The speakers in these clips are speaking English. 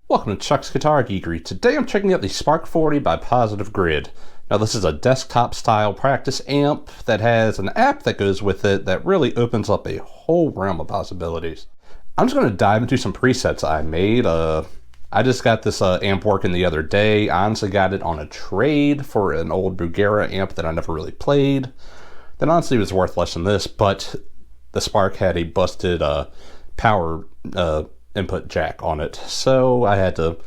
Welcome to Chuck's Guitar Geekery. Today I'm checking out the Spark 40 by Positive Grid. Now this is a desktop style practice amp that has an app that goes with it that really opens up a whole realm of possibilities. I'm just going to dive into some presets I made. I just got this amp working the other day. I honestly got it on a trade for an old Bugera amp that I never really played. That honestly was worth less than this, but the Spark had a busted power input jack on it, so I had to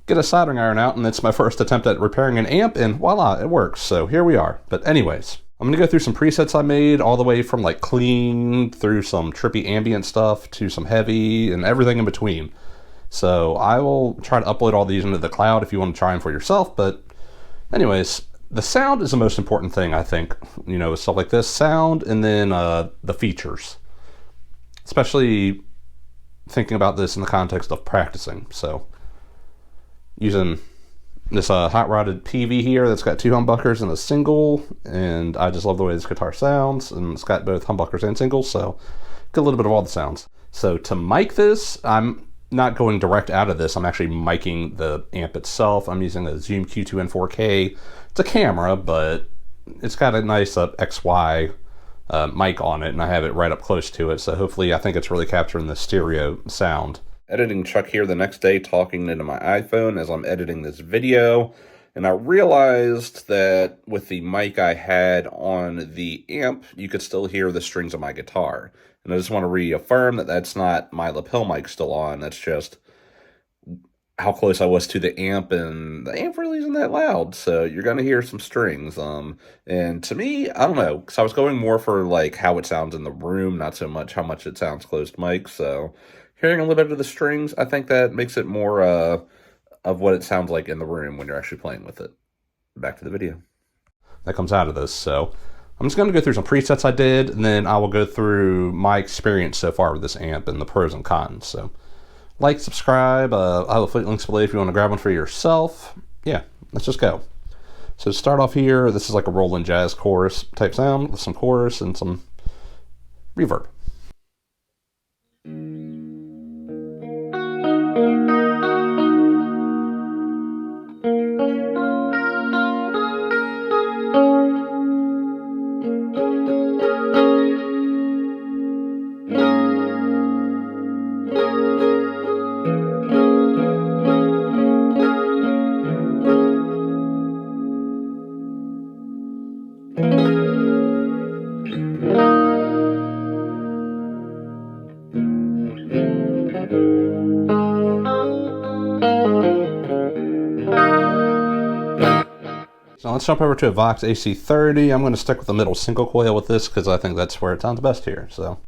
get a soldering iron out, and it's my first attempt at repairing an amp, and voila, it works. So here we are. But anyways, I'm gonna go through some presets I made, all the way from like clean through some trippy ambient stuff to some heavy and everything in between. So I will try to upload all these into the cloud if you want to try them for yourself. But anyways, the sound is the most important thing, I think, you know, stuff like this, sound, and then the features, especially thinking about this in the context of practicing. So using this hot rodded PV here that's got two humbuckers and a single, and I just love the way this guitar sounds, and it's got both humbuckers and singles, so get a little bit of all the sounds. So to mic this, I'm not going direct out of this, I'm actually miking the amp itself. I'm using a Zoom Q2N 4K. It's a camera, but it's got a nice XY mic on it, and I have it right up close to it, so hopefully I think it's really capturing the stereo sound. Editing Chuck here the next day, talking into my iPhone as I'm editing this video, and I realized that with the mic I had on the amp, you could still hear the strings of my guitar. And I just want to reaffirm that that's not my lapel mic still on, that's just how close I was to the amp, and the amp really isn't that loud, so you're gonna hear some strings. And to me, I don't know, because I was going more for like how it sounds in the room, not so much how much it sounds closed mic. So hearing a little bit of the strings, I think that makes it more of what it sounds like in the room when you're actually playing with it. Back to the video that comes out of this. So I'm just gonna go through some presets I did, and then I will go through my experience so far with this amp and the pros and cons. So like, subscribe, I'll have affiliate links below if you want to grab one for yourself. Yeah, let's just go. So to start off here, this is like a Roland jazz chorus type sound with some chorus and some reverb. So let's jump over to a Vox AC30. I'm going to stick with the middle single coil with this because I think that's where it sounds best here. So.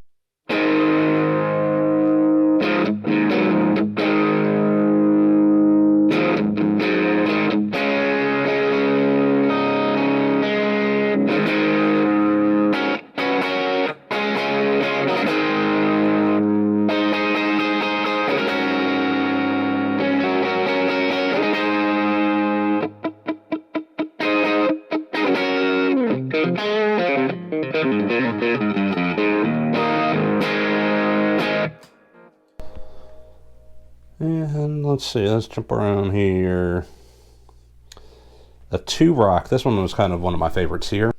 And let's see, let's jump around here. A 2-rock, this one was kind of one of my favorites here.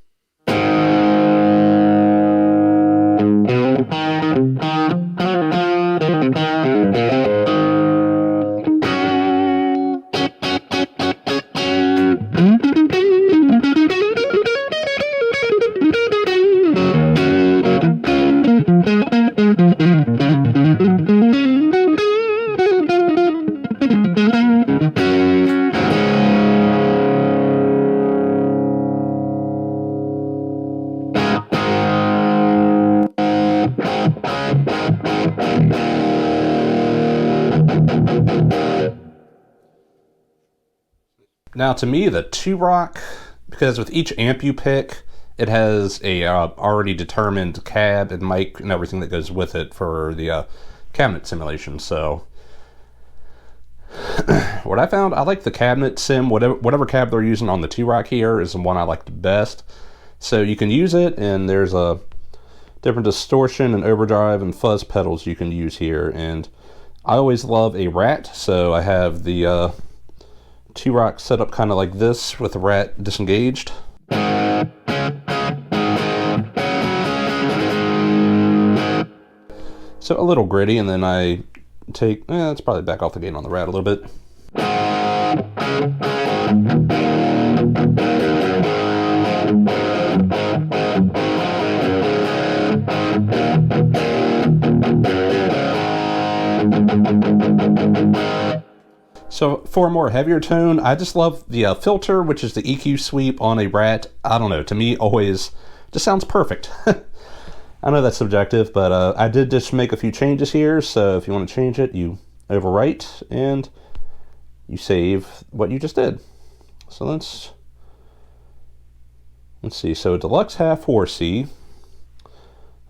Now, to me, the 2-rock, because with each amp you pick, it has a already determined cab and mic and everything that goes with it for the cabinet simulation. So what I found, I like the cabinet sim. Whatever cab they're using on the 2-rock here is the one I like the best. So you can use it, and there's a different distortion and overdrive and fuzz pedals you can use here. And I always love a rat, so I have the 2-rock set up kind of like this with the rat disengaged. So a little gritty, and then I take, let's probably back off the gain on the rat a little bit. So for a more heavier tone, I just love the filter, which is the EQ sweep on a rat. I don't know, to me always just sounds perfect. I know that's subjective, but I did just make a few changes here, so if you want to change it, you overwrite and you save what you just did. So let's see. So deluxe half horsey.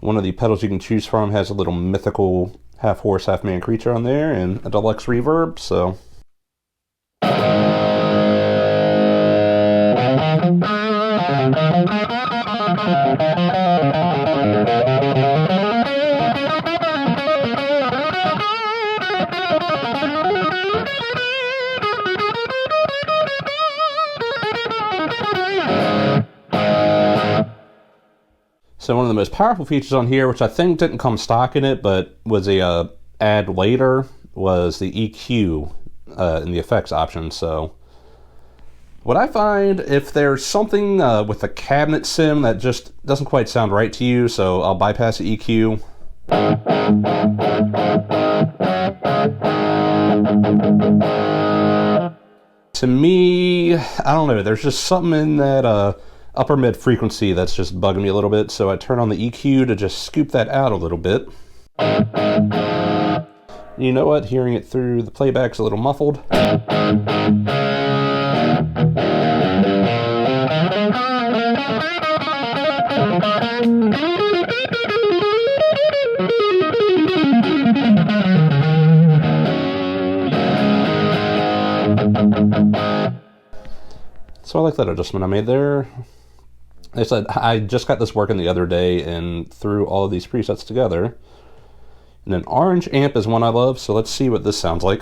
One of the pedals you can choose from has a little mythical half horse, half man creature on there, and a deluxe reverb. So So one of the most powerful features on here, which I think didn't come stock in it, but was a add later, was the EQ in the effects option. So what I find, if there's something with the cabinet sim that just doesn't quite sound right to you, so I'll bypass the EQ. To me, I don't know, there's just something in that upper mid frequency that's just bugging me a little bit, so I turn on the EQ to just scoop that out a little bit. You know what? Hearing it through the playback's a little muffled. So I like that adjustment I made there. Like I said, I just got this working the other day and threw all of these presets together. And an orange amp is one I love, so let's see what this sounds like.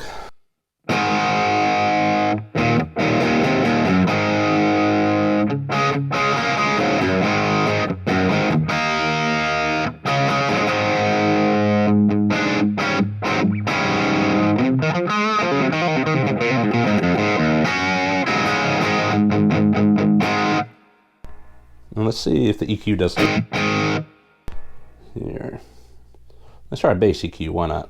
And let's see if the EQ does it. Here. Let's try a bass EQ, why not?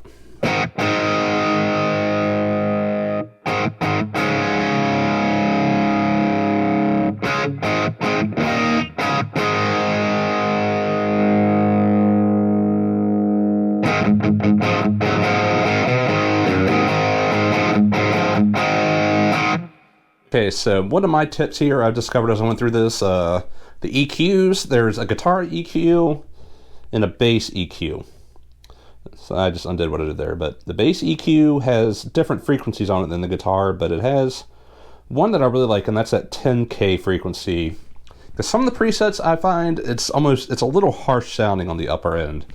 Okay, so one of my tips here I've discovered as I went through this, the EQs, there's a guitar EQ and a bass EQ. So I just undid what I did there, but the bass EQ has different frequencies on it than the guitar, but it has one that I really like, and that's that 10K frequency. Because some of the presets I find, it's a little harsh sounding on the upper end.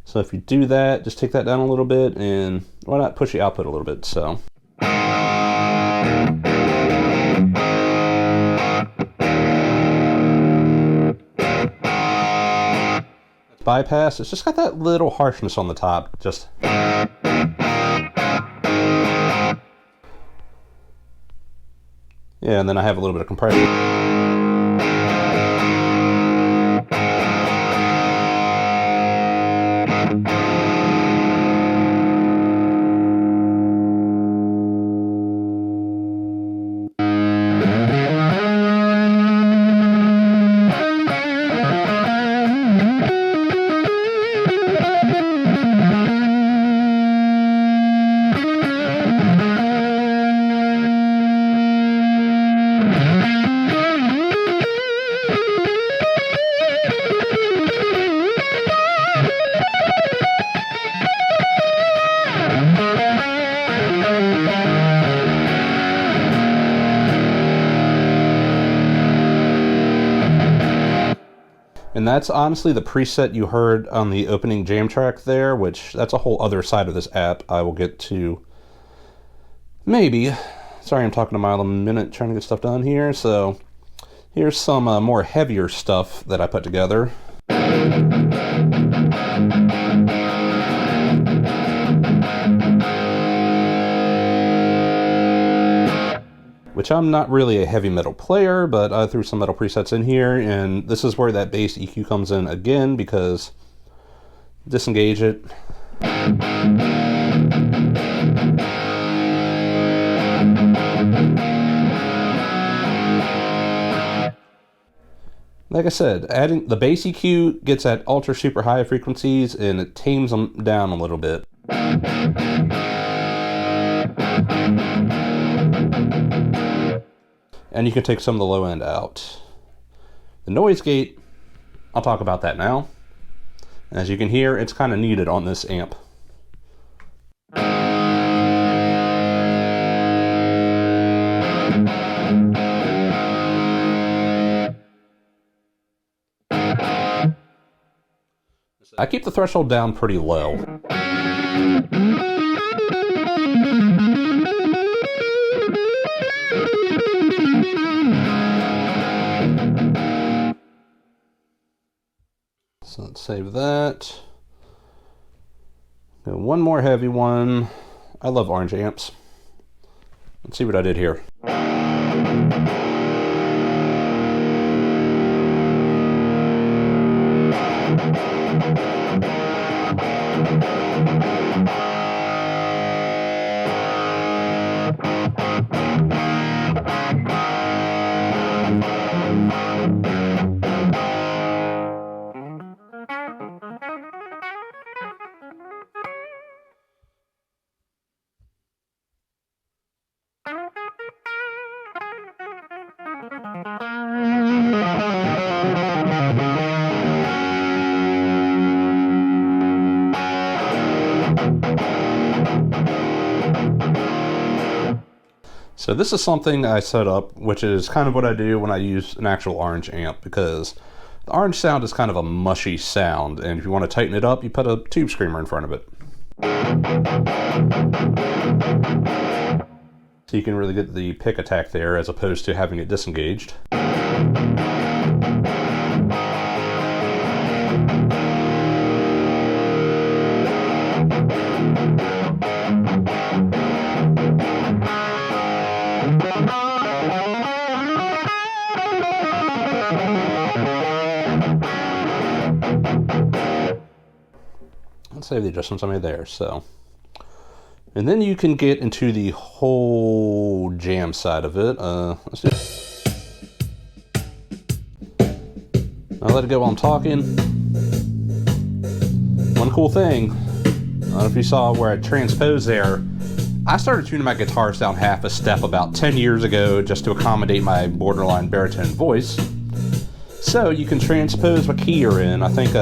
So if you do that, just take that down a little bit, and why not push the output a little bit, so. Bypass, it's just got that little harshness on the top, just. Yeah, and then I have a little bit of compression. And that's honestly the preset you heard on the opening jam track there, which that's a whole other side of this app I will get to maybe. Sorry, I'm talking a mile a minute trying to get stuff done here. So here's some more heavier stuff that I put together. Which I'm not really a heavy metal player, but I threw some metal presets in here, and this is where that bass EQ comes in again, because disengage it. Like I said, adding the bass EQ gets at ultra super high frequencies and it tames them down a little bit. And you can take some of the low end out. The noise gate, I'll talk about that now. As you can hear, it's kind of needed on this amp. I keep the threshold down pretty low. So let's save that. Got one more heavy one. I love orange amps. Let's see what I did here. So this is something I set up, which is kind of what I do when I use an actual orange amp, because the orange sound is kind of a mushy sound, and if you want to tighten it up, you put a tube screamer in front of it. So you can really get the pick attack there as opposed to having it disengaged. Let's save the adjustments I made there. So, and then you can get into the whole jam side of it. Let's do it. I'll let it go while I'm talking. One cool thing, I don't know if you saw where I transposed there. I started tuning my guitars down half a step about 10 years ago just to accommodate my borderline baritone voice. So you can transpose what key you're in. I think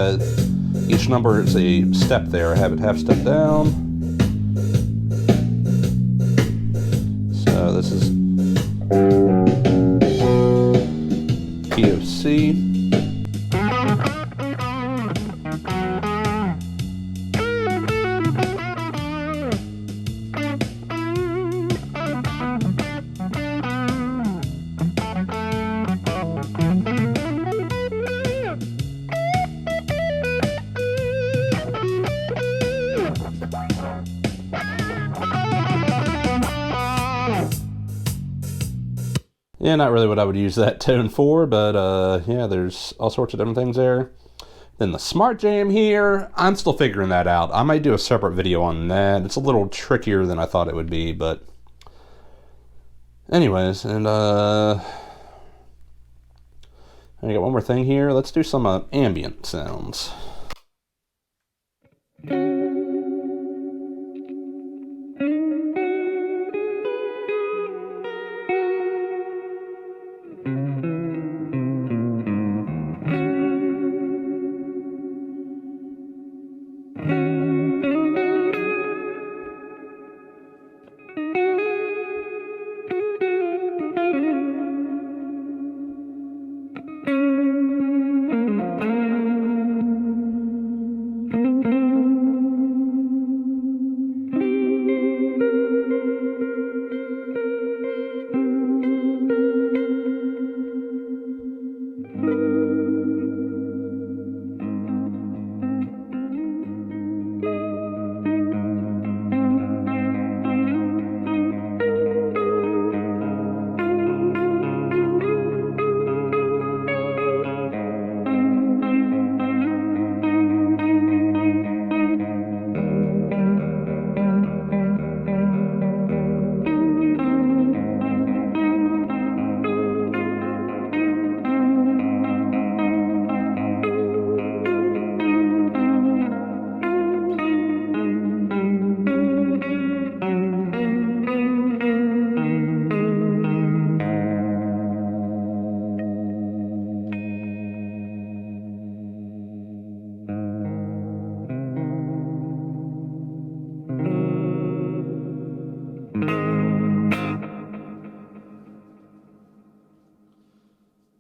each number is a step there. I have it half step down. So this is key of C. Yeah, not really what I would use that tone for, but yeah, there's all sorts of different things there. Then the Smart Jam here, I'm still figuring that out. I might do a separate video on that. It's a little trickier than I thought it would be, but anyways, and I got one more thing here. Let's do some ambient sounds.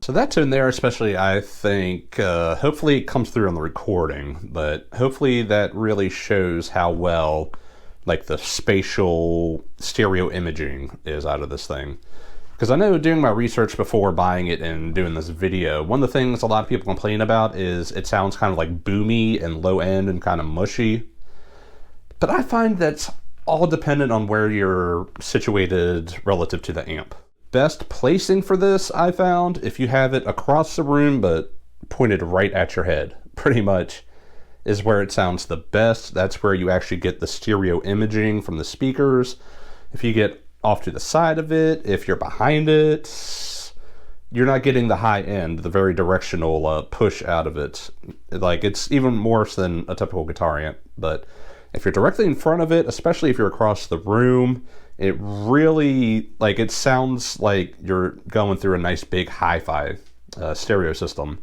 So that tone there, especially, I think, hopefully it comes through on the recording, but hopefully that really shows how well, like, the spatial stereo imaging is out of this thing. Because I know doing my research before buying it and doing this video, one of the things a lot of people complain about is it sounds kind of like boomy and low end and kind of mushy. But I find that's all dependent on where you're situated relative to the amp. Best placing for this, I found, if you have it across the room but pointed right at your head, pretty much, is where it sounds the best. That's where you actually get the stereo imaging from the speakers. If you get off to the side of it, if you're behind it, you're not getting the high end, the very directional push out of it. Like, it's even worse than a typical guitar amp. But if you're directly in front of it, especially if you're across the room, it really, like, it sounds like you're going through a nice big hi-fi stereo system.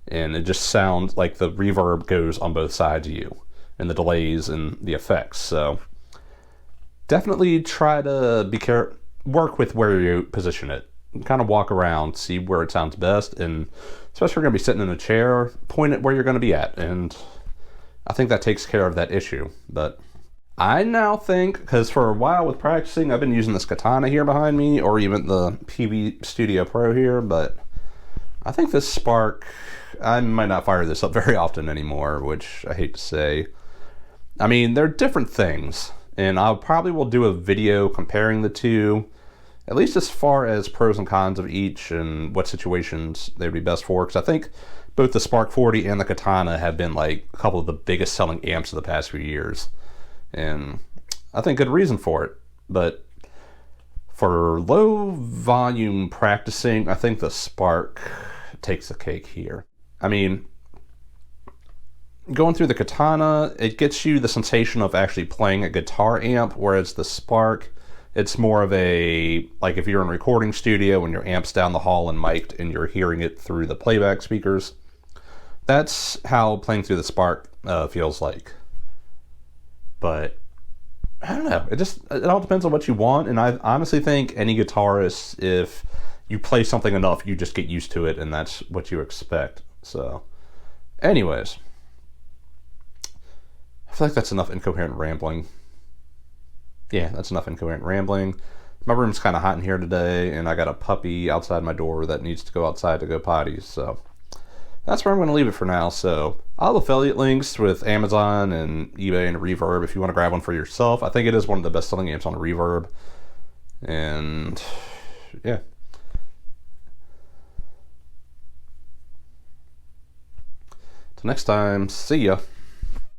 And it just sounds like the reverb goes on both sides of you, and the delays and the effects. So definitely try to work with where you position it. Kind of walk around, see where it sounds best, and especially if you're going to be sitting in a chair, point it where you're going to be at. And I think that takes care of that issue. But I now think, because for a while with practicing, I've been using this Katana here behind me, or even the PV Studio Pro here, but I think this Spark, I might not fire this up very often anymore, which I hate to say. I mean, they're different things, and I probably will do a video comparing the two, at least as far as pros and cons of each and what situations they'd be best for, because I think both the Spark 40 and the Katana have been like a couple of the biggest selling amps of the past few years. And I think good reason for it. But for low volume practicing, I think the Spark takes the cake here. I mean, going through the Katana, it gets you the sensation of actually playing a guitar amp, whereas the Spark, it's more of a, like if you're in a recording studio and your amp's down the hall and mic'd and you're hearing it through the playback speakers. That's how playing through the Spark feels like. But I don't know. It all depends on what you want. And I honestly think any guitarist, if you play something enough, you just get used to it, and that's what you expect. So, anyways, I feel like that's enough incoherent rambling. Yeah, that's enough incoherent rambling. My room's kind of hot in here today, and I got a puppy outside my door that needs to go outside to go potty. So that's where I'm going to leave it for now. So I'll have affiliate links with Amazon and eBay and Reverb if you want to grab one for yourself. I think it is one of the best selling amps on Reverb. And yeah. Till next time, see ya.